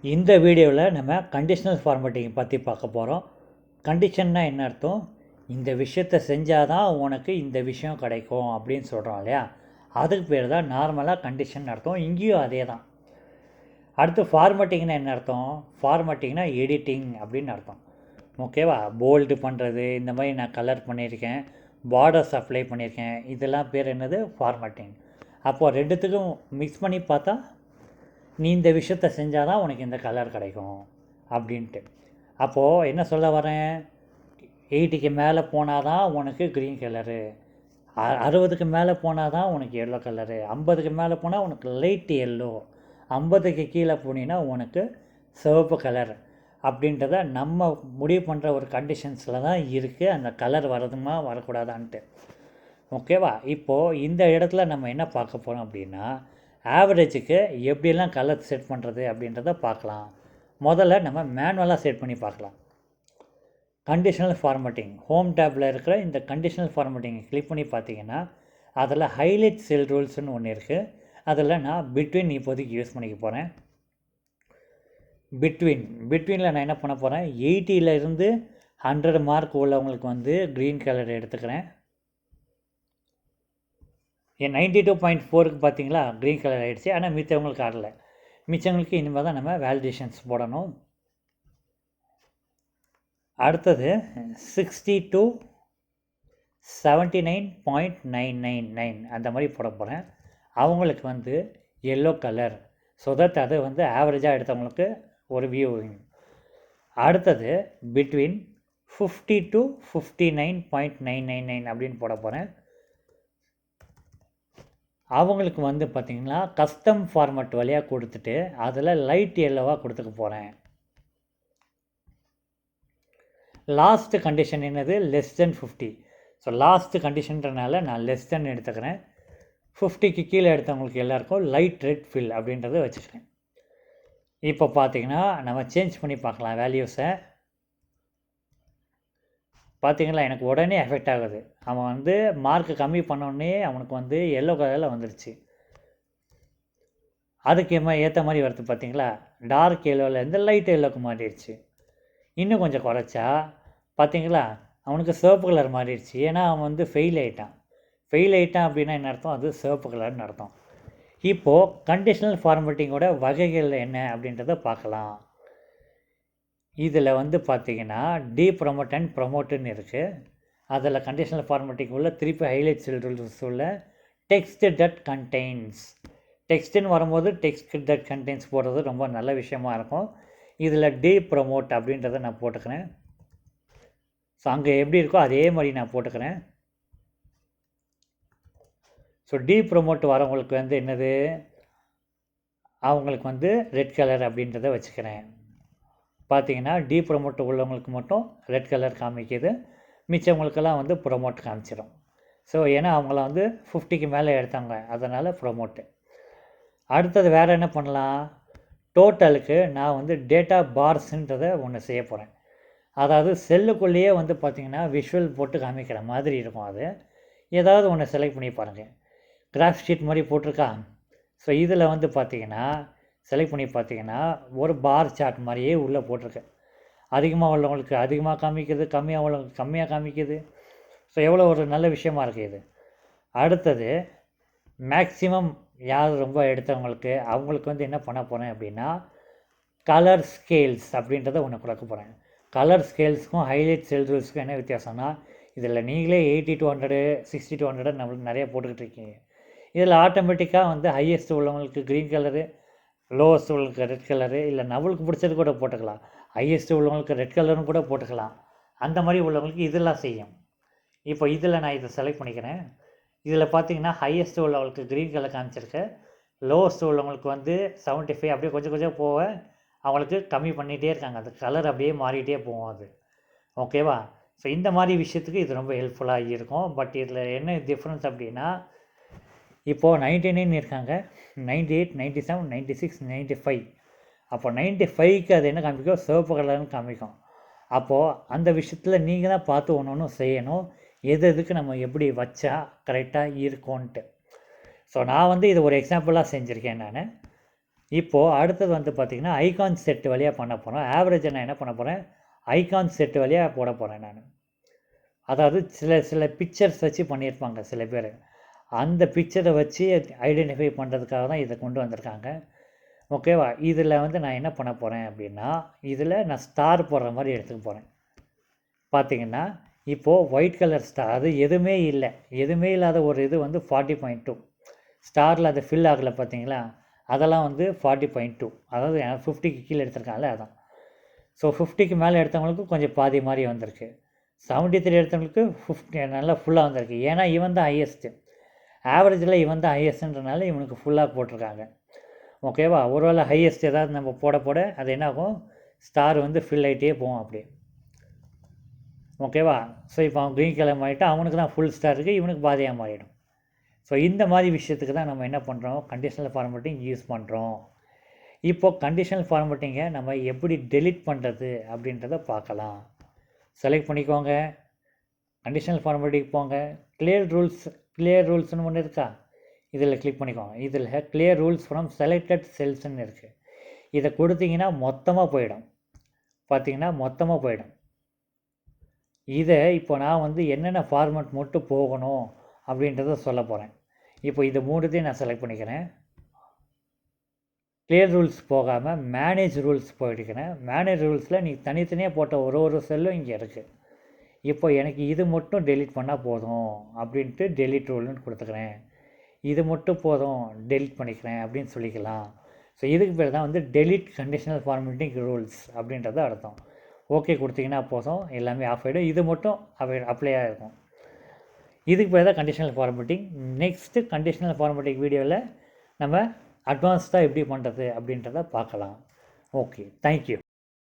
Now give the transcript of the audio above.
இந்த வீடியோவில் நம்ம கண்டிஷனல் ஃபார்மேட்டிங் பற்றி பார்க்க போகிறோம். கண்டிஷன்னா என்ன அர்த்தம்? இந்த விஷயத்தை செஞ்சால் தான் உனக்கு இந்த விஷயம் கிடைக்கும் அப்படின்னு சொல்கிறோம் இல்லையா, அதுக்கு பேர் தான் நார்மலாக கண்டிஷன் அர்த்தம். இங்கேயும் அதே தான். அடுத்து ஃபார்மேட்டிங்னா என்ன அர்த்தம்? ஃபார்மேட்டிங்னா எடிட்டிங் அப்படின்னு அர்த்தம். ஓகேவா? போல்டு பண்ணுறது, இந்த மாதிரி நான் கலர் பண்ணியிருக்கேன், பார்டர்ஸ் அப்ளை பண்ணியிருக்கேன், இதெல்லாம் பேர் என்னது? ஃபார்மேட்டிங். அப்போது ரெண்டுத்துக்கும் மிக்ஸ் பண்ணி பார்த்தா நீ இந்த விஷயத்த செஞ்சால் தான் உனக்கு இந்த கலர் கிடைக்கும் அப்படின்ட்டு. அப்போது என்ன சொல்ல வரேன்? 80க்கு மேலே போனால் தான் உனக்கு க்ரீன் கலரு, 60க்கு மேலே போனால் தான் உனக்கு எல்லோ கலரு, 50க்கு மேலே போனால் உனக்கு லைட் எல்லோ, 50க்கு கீழே போனீங்கன்னா உனக்கு சிவப்பு கலர் அப்படின்றத நம்ம முடிவு பண்ணுற ஒரு கண்டிஷன்ஸில் தான் இருக்குது அந்த கலர் வரதுமா வரக்கூடாதான்ட்டு. ஓகேவா? இப்போது இந்த இடத்துல நம்ம என்ன பார்க்க போகிறோம் அப்படின்னா, ஆவரேஜுக்கு எப்படியெல்லாம் கலர் செட் பண்ணுறது அப்படின்றத பார்க்கலாம். முதல்ல நம்ம மேனுவலாக செட் பண்ணி பார்க்கலாம். கண்டிஷனல் ஃபார்மேட்டிங் ஹோம் டேப்பில் இருக்கிற இந்த கண்டிஷனல் ஃபார்மேட்டிங்கை கிளிக் பண்ணி பார்த்தீங்கன்னா அதில் ஹைலைட் செல் ரூல்ஸ்னு ஒன்று இருக்குது. அதில் நான் பிட்வீன் இப்போதைக்கு யூஸ் பண்ணிக்க போகிறேன். பிட்வீனில் நான் என்ன பண்ண போகிறேன், 80லேருந்து 100 மார்க் உள்ளவங்களுக்கு வந்து க்ரீன் கலர் எடுத்துக்கிறேன். 92.4க்கு பார்த்தீங்களா க்ரீன் கலர் ஆகிடுச்சு. ஆனால் மிச்சவங்களுக்கு ஆடலை. மிச்சவங்களுக்கு இனிமேல் தான் நம்ம வேலிடேஷன்ஸ் போடணும். அடுத்தது 60 to 79.999 அந்த மாதிரி போட போகிறேன். அவங்களுக்கு வந்து எல்லோ கலர், ஸோ தட் அது வந்து ஆவரேஜாக எடுத்தவங்களுக்கு ஒரு வியூவிங். அடுத்தது பிட்வீன் 50 to 59.999 அப்படின்னு போட போகிறேன். அவங்களுக்கு வந்து பார்த்திங்கன்னா கஸ்டம் ஃபார்மேட் வழியாக கொடுத்துட்டு அதில் லைட் எல்லோவாக கொடுத்துக்க போகிறேன். லாஸ்ட்டு கண்டிஷன் என்னது? Less than 50. ஸோ லாஸ்ட்டு கண்டிஷன்றனால நான் லெஸ் தென் எடுத்துக்கிறேன். 50க்கு கீழே எடுத்தவங்களுக்கு எல்லாருக்கும் லைட் ரெட் ஃபில் அப்படின்றத வச்சுக்கிறேன். இப்போ பார்த்திங்கன்னா நம்ம சேஞ்ச் பண்ணி பார்க்கலாம் வேல்யூஸை. பார்த்திங்களா, எனக்கு உடனே எஃபெக்ட் ஆகுது. அவன் வந்து மார்க்கு கம்மி பண்ணோடனே அவனுக்கு வந்து எல்லோ கலரில் வந்துடுச்சு. அதுக்கு ஏற்ற மாதிரி வருது பார்த்திங்களா, டார்க் எல்லோவிலேருந்து லைட் எல்லோக்கு மாறிடுச்சு. இன்னும் கொஞ்சம் குறைச்சா பார்த்திங்களா அவனுக்கு சிவப்பு கலர் மாறிடுச்சு. ஏன்னா அவன் வந்து ஃபெயில் ஆகிட்டான் அப்படின்னா என்ன அர்த்தம்? அது சிவப்பு கலர்னு அர்த்தம். இப்போது கண்டிஷனல் ஃபார்மேட்டிங்கோட வகைகள் என்ன அப்படின்றத பார்க்கலாம். இதில் வந்து பார்த்திங்கன்னா ப்ரொமோட் அண்ட் ப்ரொமோட்டுன்னு இருக்குது. அதில் கண்டிஷனல் ஃபார்மேட்டிங் உள்ள திருப்பி ஹைலைட் செல் ரூல்ஸ் உள்ள டெக்ஸ்ட் தட் கண்டெய்ன்ஸ். டெக்ஸ்ட்டுன்னு வரும்போது டெக்ஸ்ட் தட் கண்டெய்ன்ஸ் போடுறது ரொம்ப நல்ல விஷயமா இருக்கும். இதில் ப்ரொமோட் அப்படின்றத நான் போட்டுக்கிறேன். ஸோ அங்கே எப்படி இருக்கோ அதே மாதிரி நான் போட்டுக்கிறேன். ஸோ ப்ரொமோட் வரவங்களுக்கு வந்து என்னது, அவங்களுக்கு வந்து ரெட் கலர் அப்படின்றத வச்சுக்கிறேன். பார்த்தீங்கன்னா ப்ரொமோட் உள்ளவங்களுக்கு மட்டும் ரெட் கலர் காமிக்குது, மிச்சவங்களுக்கெல்லாம் வந்து ப்ரொமோட் காமிச்சிடும். ஸோ ஏன்னா அவங்கள வந்து 50க்கு மேலே எடுத்தாங்க, அதனால் ப்ரொமோட்டு. அடுத்தது வேறு என்ன பண்ணலாம்? டோட்டலுக்கு நான் வந்து டேட்டா பார்ஸுன்றதை ஒன்று செய்ய போகிறேன். அதாவது செல்லுக்குள்ளேயே வந்து பார்த்திங்கன்னா விஷுவல் போட்டு காமிக்கிற மாதிரி இருக்கும். அது ஏதாவது ஒன்று செலக்ட் பண்ணி பாருங்கள். கிராஃப் ஷீட் மாதிரி போட்டிருக்கா. ஸோ இதில் வந்து பார்த்திங்கன்னா செலக்ட் பண்ணி பார்த்திங்கன்னா ஒரு பார் சார்ட் மாதிரியே உள்ளே போட்டிருக்கேன். அதிகமாக உள்ளவங்களுக்கு அதிகமாக காமிக்குது, கம்மியாக உள்ளவங்களுக்கு கம்மியாக காமிக்குது. ஸோ எவ்வளோ ஒரு நல்ல விஷயமா இருக்குது இது. அடுத்தது மேக்ஸிமம் யார் ரொம்ப எடுத்தவங்களுக்கு அவங்களுக்கு வந்து என்ன பண்ண போகிறேன் அப்படின்னா கலர் ஸ்கேல்ஸ் அப்படின்றத ஒன்று கொடுக்க போகிறேன். கலர் ஸ்கேல்ஸுக்கும் ஹைலைட் செல் ரூல்ஸுக்கும் என்ன வித்தியாசம்னா, இதில் நீங்களே 80 to 100, 60 to 100 நம்மளுக்கு நிறைய போட்டுக்கிட்டு இருக்கீங்க. இதில் ஆட்டோமேட்டிக்காக வந்து ஹையஸ்ட் உள்ளவங்களுக்கு க்ரீன் கலரு, லோவஸ்ட் உள்ளவங்களுக்கு ரெட் கலரு, இல்லை நம்மளுக்கு பிடிச்சது கூட போட்டுக்கலாம். ஹையஸ்ட் உள்ளவங்களுக்கு ரெட் கலரும் கூட போட்டுக்கலாம். அந்த மாதிரி உள்ளவங்களுக்கு இதெல்லாம் செய்யும். இப்போ இதில் நான் இதை செலக்ட் பண்ணிக்கிறேன். இதில் பார்த்தீங்கன்னா ஹையஸ்ட் உள்ளவங்களுக்கு க்ரீன் கலர் காமிச்சிருக்கு, லோவஸ்ட் உள்ளவங்களுக்கு வந்து 75 அப்படியே கொஞ்சம் கொஞ்சம் போக அவங்களுக்கு கம்மி பண்ணிகிட்டே இருக்காங்க. அந்த கலர் அப்படியே மாறிகிட்டே போகும் அது. ஓகேவா? ஸோ இந்த மாதிரி விஷயத்துக்கு இது ரொம்ப ஹெல்ப்ஃபுல்லாக இருக்கும். பட் இதில் என்ன டிஃப்ரென்ஸ் அப்படின்னா, இப்போது 99 இருக்காங்க, 98, 97, 96, 95. அப்போ 95க்கு அது என்ன காமிக்கும்? சிவப்பு கலர்னு காமிக்கும். அப்போது அந்த விஷயத்தில் நீங்கள் தான் பார்த்து ஒன்று ஒன்றும் செய்யணும், எதுக்கு நம்ம எப்படி வச்சா கரெக்டாக இருக்கும்ன்ட்டு. ஸோ நான் வந்து இது ஒரு எக்ஸாம்பிளாக செஞ்சுருக்கேன் நான். இப்போது அடுத்தது வந்து பார்த்திங்கன்னா ஐகான் செட் வழியாக பண்ண போகிறோம். ஆவரேஜை நான் என்ன பண்ண போகிறேன், ஐகான் செட் வழியாக போட போகிறேன் நான். அதாவது சில பிக்சர்ஸ் வச்சு பண்ணியிருப்பாங்க சில பேர். அந்த பிக்சரை வச்சு ஐடென்டிஃபை பண்ணுறதுக்காக தான் இதை கொண்டு வந்திருக்காங்க. ஓகேவா? இதில் வந்து நான் என்ன பண்ண போகிறேன் அப்படின்னா, இதில் நான் ஸ்டார் போடுற மாதிரி எடுத்துக்க போகிறேன். பார்த்திங்கன்னா இப்போது ஒயிட் கலர் ஸ்டார், அது எதுவுமே இல்லாத ஒரு இது வந்து 40.2 ஸ்டாரில் அது ஃபில் ஆகலை பார்த்தீங்களா, அதெல்லாம் வந்து 40.2, அதாவது 50க்கு கீழே எடுத்திருக்காங்கல்ல அதான். ஸோ 50க்கு மேலே எடுத்தவங்களுக்கு கொஞ்சம் பாதி மாதிரி வந்திருக்கு. 73 எடுத்தவங்களுக்கு 50 நல்லா ஃபுல்லாக வந்திருக்கு. ஏன்னா இவன் தான் ஹையஸ்ட்டு, ஆவரேஜில் இவன் தான் ஹையஸ்ட்டுன்றனால இவனுக்கு ஃபுல்லாக போட்டிருக்காங்க. ஓகேவா? ஒருவேளை ஹையஸ்ட் ஏதாவது நம்ம போட அது என்ன ஆகும், ஸ்டார் வந்து ஃபில் ஆகிட்டே போகும் அப்படியே. ஓகேவா? ஸோ இப்போ அவன் க்ரீன் கலர் மாறிட்டா அவனுக்கு தான் ஃபுல் ஸ்டார் இருக்குது, இவனுக்கு பாதியாக மாறிடும். ஸோ இந்த மாதிரி விஷயத்துக்கு தான் நம்ம என்ன பண்ணுறோம், கண்டிஷனல் ஃபார்மேட்டிங் யூஸ் பண்ணுறோம். இப்போது கண்டிஷனல் ஃபார்மேட்டிங்கை நம்ம எப்படி டெலிட் பண்ணுறது அப்படின்றத பார்க்கலாம். செலக்ட் பண்ணிக்கோங்க, கண்டிஷனல் ஃபார்மேட்டிங் போங்க, கிளியர் ரூல்ஸ்னு ஒன்று இருக்கா, இதில் கிளிக் பண்ணிக்கோங்க. இதில் கிளியர் ரூல்ஸ் ஃப்ரம் செலக்டட் செல்ஸ்ன்னு இருக்குது. இதை கொடுத்தீங்கன்னா மொத்தமாக போயிடும். பார்த்தீங்கன்னா மொத்தமாக போயிடும். இதை இப்போ நான் வந்து என்னென்ன ஃபார்மேட் மட்டும் போகணும் அப்படின்றத சொல்ல போகிறேன். இப்போ இது 3த்தையும் நான் செலக்ட் பண்ணிக்கிறேன். கிளியர் ரூல்ஸ் போகாமல் மேனேஜ் ரூல்ஸ் போயிட்டுக்கிறேன். மேனேஜ் ரூல்ஸில் நீ தனித்தனியாக போட்ட ஒரு செல்லும் இங்கே இருக்குது. இப்போ எனக்கு இது மட்டும் டெலிட் பண்ணால் போதும் அப்படின்ட்டு டெலிட் ரூல்னு கொடுத்துக்கிறேன். இது மட்டும் போதும் டெலிட் பண்ணிக்கிறேன் அப்படின்னு சொல்லிக்கலாம். ஸோ இதுக்கு பேர் தான் வந்து டெலிட் கண்டிஷனல் ஃபார்மேட்டிங் ரூல்ஸ் அப்படின்றது அர்த்தம். ஓகே கொடுத்தீங்கன்னா போதும், எல்லாமே ஆஃப் ஆகிடும். இது மட்டும் அப்ளை ஆகிருக்கும். இதுக்கு பேர் தான் conditional formatting. Next conditional formatting வீடியோவில் நம்ம அட்வான்ஸ்டாக எப்படி பண்ணுறது அப்படின்றத பார்க்கலாம். Okay, thank you.